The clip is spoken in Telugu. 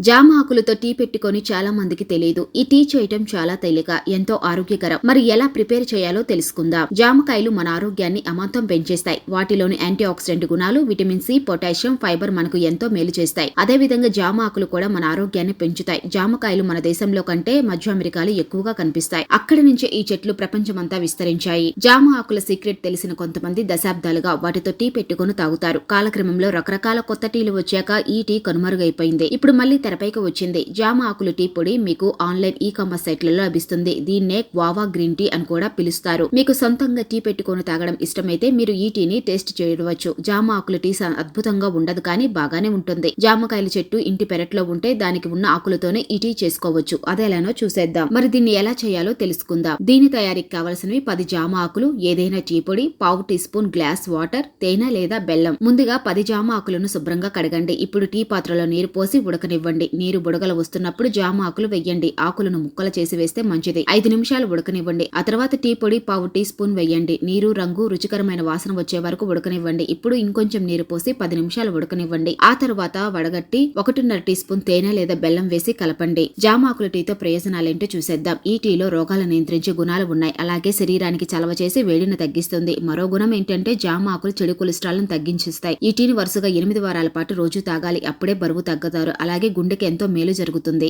జామ ఆకులతో టీ పెట్టుకొని చాలా మందికి తెలియదు. ఈ టీ చేయటం చాలా తేలిక, ఎంతో ఆరోగ్యకరం. మరి ఎలా ప్రిపేర్ చేయాలో తెలుసుకుందాం. జామకాయలు మన ఆరోగ్యాన్ని అమాంతం పెంచేస్తాయి. వాటిలోని యాంటీ ఆక్సిడెంట్ గుణాలు, విటమిన్ సి, పొటాషియం, ఫైబర్ మనకు ఎంతో మేలు చేస్తాయి. అదే విధంగా జామ ఆకులు కూడా మన ఆరోగ్యాన్ని పెంచుతాయి. జామకాయలు మన దేశంలో కంటే మధ్య అమెరికాలో ఎక్కువగా కనిపిస్తాయి. అక్కడి నుంచే ఈ చెట్లు ప్రపంచమంతా విస్తరించాయి. జామ ఆకుల సీక్రెట్ తెలిసిన కొంతమంది దశాబ్దాలుగా వాటితో టీ పెట్టుకుని తాగుతారు. కాలక్రమంలో రకరకాల కొత్త టీలు వచ్చాక ఈ టీ కనుమరుగైపోయింది. ఇప్పుడు మళ్ళీ తెరపైకి వచ్చింది. జామ ఆకులు టీ పొడి మీకు ఆన్లైన్ ఈ-కామర్స్ సైట్లలో లభిస్తుంది. దీన్నే గ్వావా గ్రీన్ టీ అని కూడా పిలుస్తారు. మీకు సొంతంగా టీ పెట్టుకొని తాగడం ఇష్టమైతే మీరు ఈ టీని టేస్ట్ చేయవచ్చు. జామ ఆకుల టీ అద్భుతంగా ఉండదు, కానీ బాగానే ఉంటుంది. జామకాయల చెట్టు ఇంటి పెరట్లో ఉంటే దానికి ఉన్న ఆకులతోనే ఈ టీ చేసుకోవచ్చు. అదేలానో చూసేద్దాం. మరి దీన్ని ఎలా చేయాలో తెలుసుకుందాం. దీని తయారీకి కావలసినవి 10 జామ ఆకులు, ఏదైనా టీ పొడి, పావు టీ స్పూన్ గ్లాస్ వాటర్, తేనె లేదా బెల్లం. ముందుగా 10 జామ ఆకులను శుభ్రంగా కడగండి. ఇప్పుడు టీ పాత్రలో నీరు పోసి ఉడకనివ్వండి. నీరు బుడగలు వస్తున్నప్పుడు జామ ఆకులు వెయ్యండి. ఆకులను ముక్కలు చేసి వేస్తే మంచిది. 5 నిమిషాలు ఉడకనివ్వండి. ఆ తర్వాత టీ పొడి పావు టీ స్పూన్ వెయ్యండి. నీరు, రంగు, రుచికరమైన వాసన వచ్చే వరకు ఉడకనివ్వండి. ఇప్పుడు ఇంకొంచెం నీరు పోసి 10 నిమిషాలు ఉడకనివ్వండి. ఆ తర్వాత వడగట్టి 1.5 టీ స్పూన్ తేనె లేదా బెల్లం వేసి కలపండి. జామ ఆకుల టీతో ప్రయోజనాలేంటో చూసేద్దాం. ఈ టీలో రోగాలు నియంత్రించే గుణాలు ఉన్నాయి. అలాగే శరీరానికి చలవ చేసి వేడిని తగ్గిస్తుంది. మరో గుణం ఏంటంటే జామ ఆకులు చెడు కొలెస్ట్రాల్ ను తగ్గించేస్తాయి. ఈ టీని వరుసగా 8 వారాల పాటు రోజు తాగాలి. అప్పుడే బరువు తగ్గుతారు. అలాగే గుండెకి ఎంతో మేలు జరుగుతుంది.